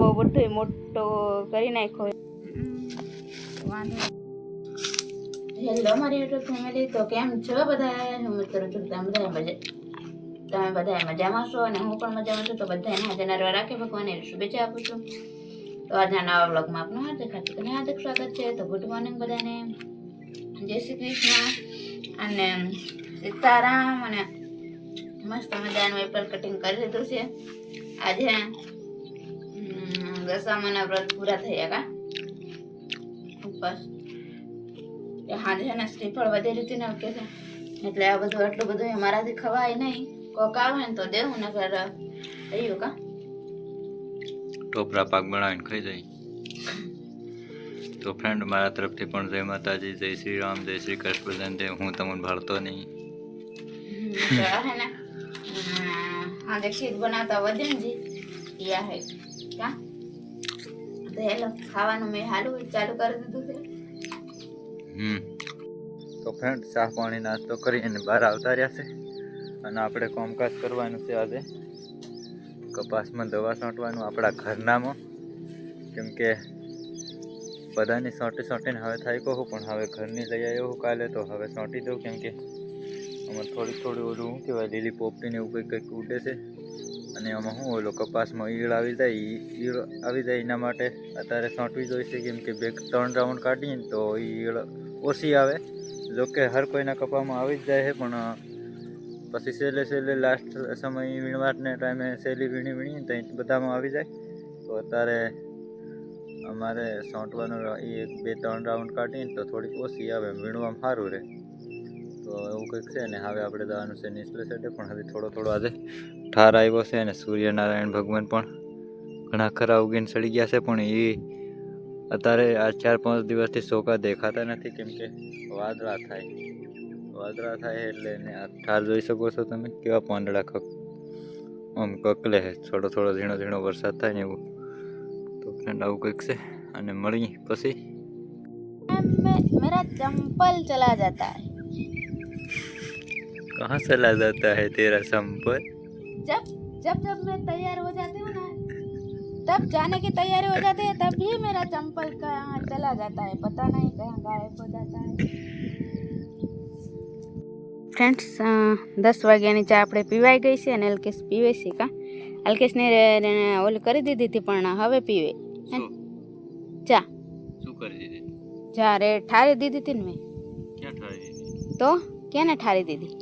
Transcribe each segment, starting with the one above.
ડબ્બો બધો મોટો કરી નાખ્યો. હેલો મારી યુટ્યુબ ફેમિલી, તો કેમ છો બધા? હું મિત્રો છું, તમે બધા મજામાં છો અને હું પણ મજામાં છું. તો બધાને હાજર નરવા રાખે ભગવાન એની શુભેચ્છા આપું છું. તો આજના નવા બ્લોગમાં આપનું હાર્દિક સ્વાગત છે. તો ગુડ મોર્નિંગ બધાને, જય શ્રી કૃષ્ણ અને સીતારામ. અને મસ્ત મજાનું એપલ કટિંગ કરી લીધું છે. આજે દશામાના વ્રત પૂરા થયા કા ઉપવાસ. હાજે ને શ્રીફળ વધેરી હતી ને કે છે, એટલે આ બધું આટલું બધું અમારાથી ખવાય નહીં. કોક આવે ને તો દેવું ને ઘર થયું કા ટોપરા પાક બનાવીને ખાઈ જાય. તો ફ્રેન્ડ, મારા તરફથી પણ જય માતાજી, જય શ્રી રામ, જય શ્રી કૃષ્ણ. હું તમને ભાળતો નહીં. આજે ખીર બનાવતા વધે ને જી યા હે કા તો હેલો ખાવાનું મેં હાલું ચાલુ કરી દીધું છે. તો ફ્રેન્ડ, ચા પાણી નાસ્તો કરી અને બહાર આવતા રહ્યા છે. અને આપણે કામકાજ કરવાનું છે આજે. કપાસમાં દવા છાંટવાનું આપણા ઘરનામાં, કેમ કે બધાની છાંટીને હવે થાય કહું, પણ હવે ઘરની લઈ આવ્યો હું કાલે, તો હવે છાંટી દઉં. કેમ કે આમાં થોડી ઓલું શું કહેવાય, લીલી પોપટીને એવું કંઈક ઉડે છે. અને આમાં શું ઓલો કપાસમાં ઈળ આવી જાય એના માટે અત્યારે છાંટવી જોઈશે. કેમ કે 2-3 રાઉન્ડ કાઢીએ ને તો ઈળ ઓછી આવે. જોકે હર કોઈના કપામાં આવી જ જાય છે, પણ પછી છેલ્લે લાસ્ટ સમય વીણવાટને ટાઈમે સહેલી વીણીને ત્યાં બધામાં આવી જાય. તો અત્યારે અમારે છાંટવાનું 1-2-3 રાઉન્ડ કાઢીને તો થોડીક ઓછી આવે, વીણવામાં સારું રહે. તો એવું કંઈક છે ને. હવે આપણે જવાનું છે નીચલે સાઈડે, પણ હવે થોડો આજે ઠાર આવ્યો છે. અને સૂર્યનારાયણ ભગવાન પણ ઘણા ખરા ઉગીને સડી ગયા છે, પણ એ અત્યારે આ 4-5 દિવસથી ચોખા દેખાતા નથી. કેમ કે વાદળા થાય એટલે એને આ ઠાર જોઈ શકો છો તમે, કેવા પાંદડા આમ કકલે છે. થોડો ઝીણો વરસાદ થાય ને એવું. તો ફ્રેન્ડ, આવું કંઈક છે. અને મળી પછી मेरा चंपल चला जाता है. कहाँ चला जाता है तेरा संपल? जब मैं तैयार हो जाती हूँ ना, तब जाने की तैयारी हो जाती है, तब भी मेरा चंपल कहाँ चला जाता है, पता नहीं कहाँ गायब हो जाता है. ફ્રેન્ડ્સ, 10 વાગ્યાની ચા આપણે પીવાઈ ગઈ છે અને અલ્કેશ પીવે છે કા. અલ્કેશને ઓલી કરી દીધી હતી, પણ હવે પીવે ચા. શું કરી દીધી? ચા રે ઠારી દીધી હતી ને મેં. ક્યાં ઠારી દીધી? તો કેને ઠારી દીધી?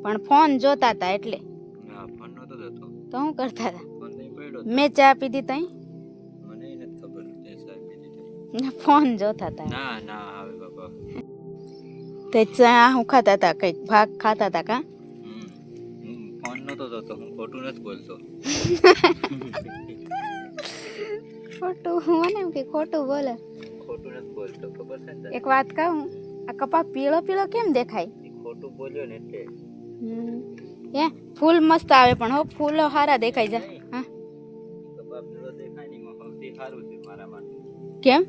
પણ ફોન જોતા હતા એટલે. ના, ફોન નતો જોતો. તો હું કરતા હતા? ફોન નહીં પડ્યો. મેં ચા પીધી તઈ. મને નથી ખબર તે ચા પીધી. ફોન જોતા હતા. ના આવે બાપા. તે ચા હું ખાતા હતા, કઈક ભાગ ખાતા હતા કા. ફોન નતો જોતો, હું ખોટું નથી બોલતો. ખોટું મને એમ કે ખોટું બોલે. ખોટું નથી બોલતો, ખબર છે ને. એક વાત કહું, આ કપા પીળો કેમ દેખાય? ખોટું બોલ્યો ને એટલે. એ ફૂલ મસ્ત આવે, પણ હો ફૂલો સારા દેખાય છે. હા, કપા પીળો દેખાય ને એમાં સૌથી સારું છે મારા માટે. કેમ?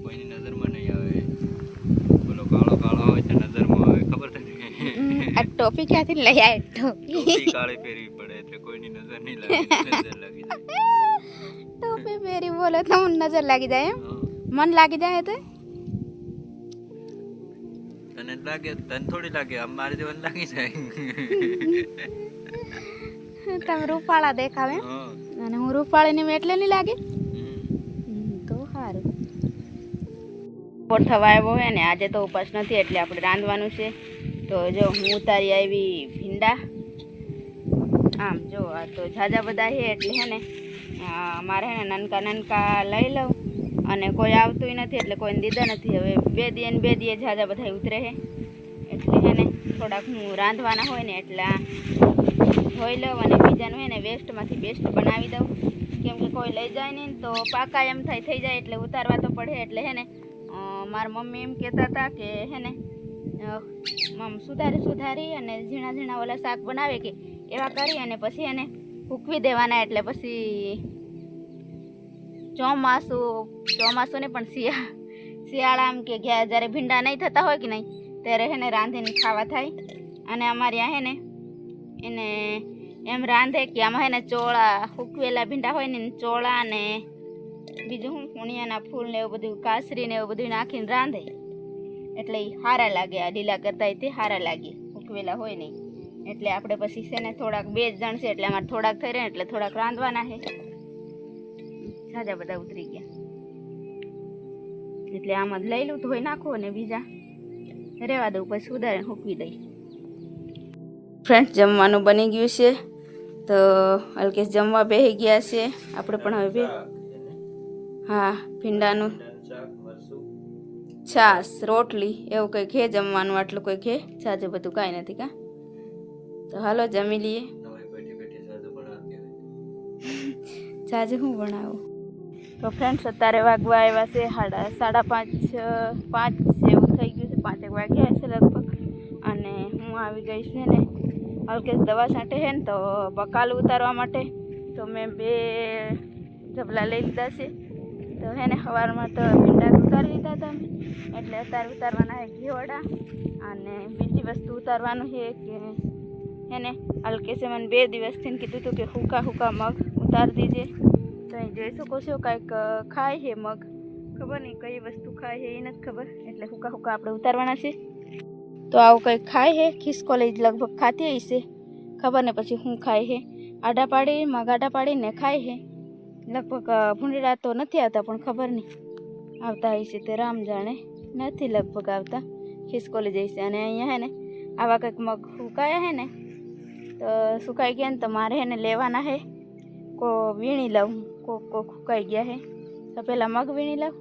કોઈની નજરમાં નહીં આવે. બોલો કાળો હોય તો નજરમાં આવે, ખબર છે? આ ટોપી ક્યાંથી લઈ આવે? ટોપી કાળી પહેરવી પડે એટલે કોઈની નજર નહીં લાગે, નજર લાગી જાય. ટોપી પહેરી બોલો તો નજર લાગી જાય એમ? મન લાગી જાય તો તને લાગે? તને થોડી લાગે, અમારે જેવા લાગી જાય. તમે રૂપાળા દેખાવે અને હું રૂપાળી ની એટલે નહીં લાગે. તો સારું. થવા આવ્યો હોય ને, આજે તો ઉપાસ નથી એટલે આપણે રાંધવાનું છે. તો જો હું ઉતારી આવી ભીંડા. આમ જો આ તો ઝાઝા બધા છે એટલે હે ને મારે હે ને નનકા લઈ લઉં. અને કોઈ આવતું નથી એટલે કોઈને દીધા નથી. હવે 2 દીએ ઝાઝા બધા ઉતરે છે એટલે હે ને થોડાક હું રાંધવાના હોય ને એટલે ધોઈ લઉં અને બીજાનું હે ને વેસ્ટમાંથી બેસ્ટ બનાવી દઉં. કેમ કે કોઈ લઈ જાય નહીં તો પાકા એમ થઈ જાય એટલે ઉતારવા તો પડે. એટલે હે ને મારા મમ્મી એમ કહેતા હતા કે હે ને સુધારી અને ઝીણા ઓલા શાક બનાવે કે એવા કરી અને પછી એને સૂકવી દેવાના. એટલે પછી ચોમાસું ને પણ શિયાળા આમ કે જ્યારે ભીંડા નહીં થતા હોય કે નહીં ત્યારે હે ને રાંધીને ખાવા થાય. અને અમારે ત્યાં હે ને એને એમ રાંધે કે આમાં હે ને ચોળા હુકવેલા ભીંડા હોય ને ચોળા ને બીજું શું કુણિયાના ફૂલ ને એવું બધું કાસરી ને એવું બધું નાખીને રાંધે એટલે ઈ સારા લાગે. આ લીલા કરતા તે સારા લાગે હુકવેલા હોય નહીં. એટલે આપણે પછી છે ને થોડાક 2 જણ છે એટલે અમારે થોડાક થઈ રહે એટલે થોડાક રાંધવાના છે. સાજા બધા ઉતરી ગયા એટલે આમાં લઈ લઉં ધોઈ નાખો અને બીજા રહેવા દઉં પછી સુધારે હૂકવી દઈ. ફ્રેન્ડ્સ જમવાનું બની ગયું છે તો અલ્કેશ જમવા બેસી ગયા છે. આપણે પણ હવે હા ભીંડાનું છાશ રોટલી એવું કંઈ ખે જમવાનું. આટલું કોઈ ખે સાજે બધું કાંઈ નથી કા. તો હાલો જમી લઈએ. સાજે શું બનાવું તો ફ્રેન્ડ્સ અત્યારે વાગવા આવ્યા છે 5:30 એવું થઈ ગયું છે. 5 વાગ્યા છે લગભગ. અને હું આવી ગઈ છે ને અલ્કેશ દવા છાંટે છે ને તો બકાલ ઉતારવા માટે. તો મેં 2 ઝબલા લઈ લીધા છે. તો હે ને સવારમાં તો ભીંડા ઉતારી લીધા હતા અમે એટલે અત્યારે ઉતારવાના છે ઘીવડા. અને બીજી વસ્તુ ઉતારવાનું છે કે હે ને અલ્કેશે મને 2 દિવસથી કીધું હતું કે હુકા મગ ઉતારી દીજે. તો અહીં જોઈ શકો છો કાંઈક ખાય છે મગ. ખબર નહીં કઈ વસ્તુ ખાય છે એ નથી ખબર. એટલે હુકા આપણે ઉતારવાના છે. તો આવું કંઈક ખાય છે. ખિસકોલી લગભગ ખાતી હશે ખબર ને પછી શું ખાય છે. આડા પાડી મગ આડા પાડીને ખાય છે લગભગ. ભૂંડીડા તો નથી આવતા પણ ખબર નહીં આવતા હશે તે રામ જાણે. નથી લગભગ આવતા ખિસકોલી જઈશે. અને અહીંયા હે ને આવા કંઈક મગ સુકાયા હે ને તો સુકાઈ ગયા ને તો મારે હે ને લેવાના છે. વીણી લઉં કોક સુકાઈ ગયા છે તો પહેલાં મગ વીણી લઉં.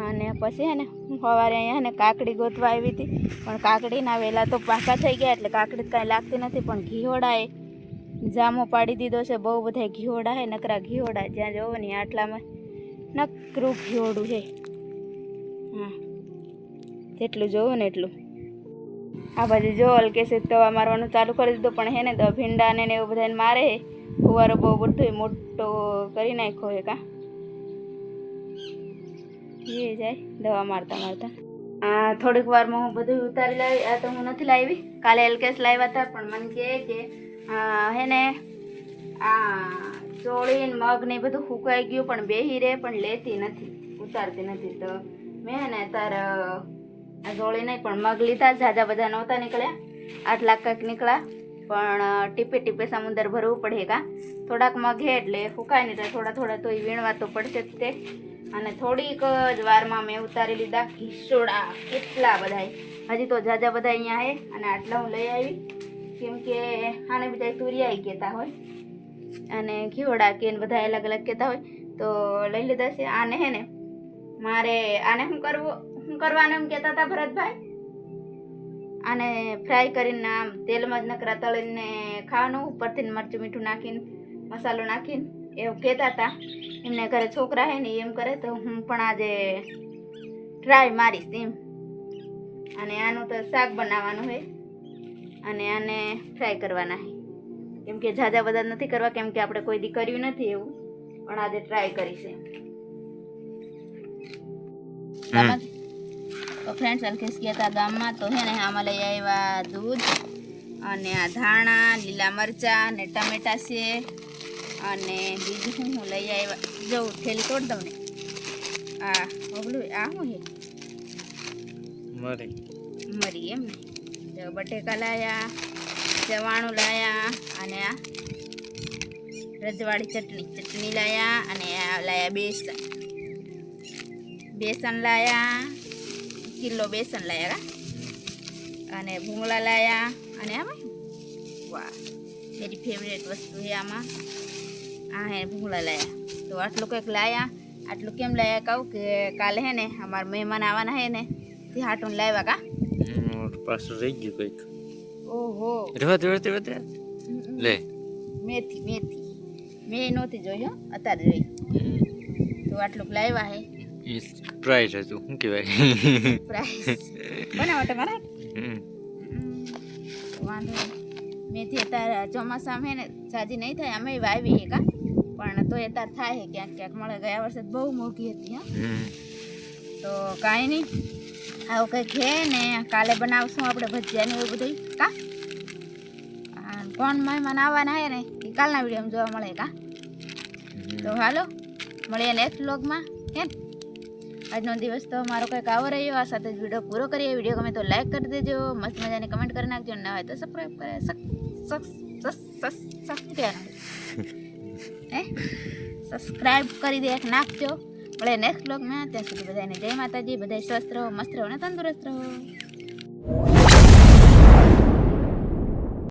અને પછી હે ને હું સવારે અહીંયા ને કાકડી ગોતવા આવી હતી પણ કાકડીના વેલા તો પાકા થઈ ગયા એટલે કાકડી કાંઈ લાગતી નથી. પણ ઘીહોડાએ જામો પાડી દીધો છે. બહુ બધા ઘીહોડા છે નકરા ઘીહોડા. જ્યાં જોવો ને આટલામાં નકરું ઘીહોડું છે. હા જેટલું જોવો ને એટલું. આ બાજુ જો અલ્કેશે દવા મારવાનું ચાલુ કરી દીધું પણ હે ને ભીંડાને ને એવું બધાને મારે છે. ફુવારો બહુ બધો મોટો કરી નાખ્યો છે કા એ જાય દવા મારતા. થોડીક વારમાં હું બધું ઉતારી લાવી. આ તો હું નથી લાવી. કાલે અલ્કેશ લાવ્યા હતા પણ મને કહે કે હે ને આ ચોળી ને મગ ને બધું ફૂંકાઈ ગયું પણ બેહી રહે પણ લેતી નથી ઉતારતી નથી. તો મેં હે ને તારે આ ચોળી નહીં પણ મગ લીધા. ઝાઝા બધા નહોતા નીકળ્યા. 8 લાખ કંઈક નીકળ્યા પણ ટીપે સમુદર ભરવું પડે કા. થોડાક મગ હે એટલે ફૂંકાય નહીં તો થોડા તો વીણવા તો પડશે જ તે. અને થોડીક જ વારમાં મેં ઉતારી લીધા ઘીસોડા. કેટલા બધા હજી તો ઝાઝા બધા અહીંયા હે. અને આટલા હું લઈ આવી કેમ કે આને બધા તુરિયાઈ કહેતા હોય અને ઘીવડા કે બધા અલગ અલગ કહેતા હોય તો લઈ લીધા છે. આને હે ને મારે આને શું કરવાનું એમ કહેતા હતા ભરતભાઈ. આને ફ્રાય કરીને આમ તેલમાં જ નકરા તળીને ખાવાનું ઉપરથી મરચું મીઠું નાખીને મસાલો નાખીને એવું કહેતા હતા. એમને ઘરે છોકરા હે ને એમ કરે તો હું પણ આજે ટ્રાય મારીશ એમ. અને આનું તો શાક બનાવવાનું હોય અને આને ફ્રાય કરવાના છે કેમ કે ઝાઝા બધા નથી કરવા કેમ કે આપણે કોઈ દી કર્યું નથી એવું. પણ આજે ટ્રાય કરીશ એમ. તો ફ્રેન્ડ્સ અલ્કેશ ગયા હતા ગામમાં તો હે ને આમાં લઈ આવ્યા દૂધ અને આ ધાણા લીલા મરચાં ને ટમેટા છે. અને બીજું હું લઈ આવ્યા જો થેલી તોડ દઉં ને આ ઓગળું આ શું છે મરી એમ ને. બટેકા લાયા ચવાણું લાયા અને આ રજવાડી ચટણી લાયા અને આ લાયા બેસન લાયા કિલો બેસન લાયા અને ભૂંગળા લાયા. અને આમાં વાહ મારી ફેવરેટ વસ્તુ છે આમાં આ હે ભૂંગળા લાયા. તો આટલું કંઈક લાયા. આટલું કેમ લાયા કહું કે કાલે હે ને અમારા મહેમાન આવવાના હે ને તે હાટું લાવ્યા કા પાછું રહી ગયું કંઈક. ઓહો લે મેથી મેં નહોતી જોઈ હો અત્યારે જોઈ. તો આટલું લાવ્યા હે. પ્રાઇસ હતું શું કહેવાય પ્રાઇસ બનાવો તમારા વાંધો મેથી અત્યારે ચોમાસામાં હે ને સાજી નહીં થાય. અમે વાવી હે કા પણ તો અત્યારે થાય છે ક્યાંક મળે. ગયા વર્ષે બહુ મોંઘી હતી હા. તો કાંઈ નહીં આવું કંઈક છે ને કાલે બનાવશું આપણે ભજીયા ને એવું બધું કા. કોણ મહેમાન આવવાના હે ને એ કાલના વિડીયોમાં જોવા મળે કા. તો હાલો મળીએ નેક્સ્ટ વ્લોગમાં હે ને. આજનો દિવસ તો મારો કંઈક આવો રહ્યો. આ સાથે જ વિડીયો પૂરો કરીએ. વિડીયો ગમે તો લાઈક કરી દેજો, મસ્ત મજાની કમેન્ટ કરી નાખજો, ના હોય તો સબસ્ક્રાઈબ કરે સબસ્ક્રાઈબ કરી દે નાખજો. મળે નેક્સ્ટ વ્લોગમાં. ત્યાં સુધી બધાને જય માતાજી. બધા સ્વસ્થ રહો, મસ્ત રહો અને તંદુરસ્ત રહો.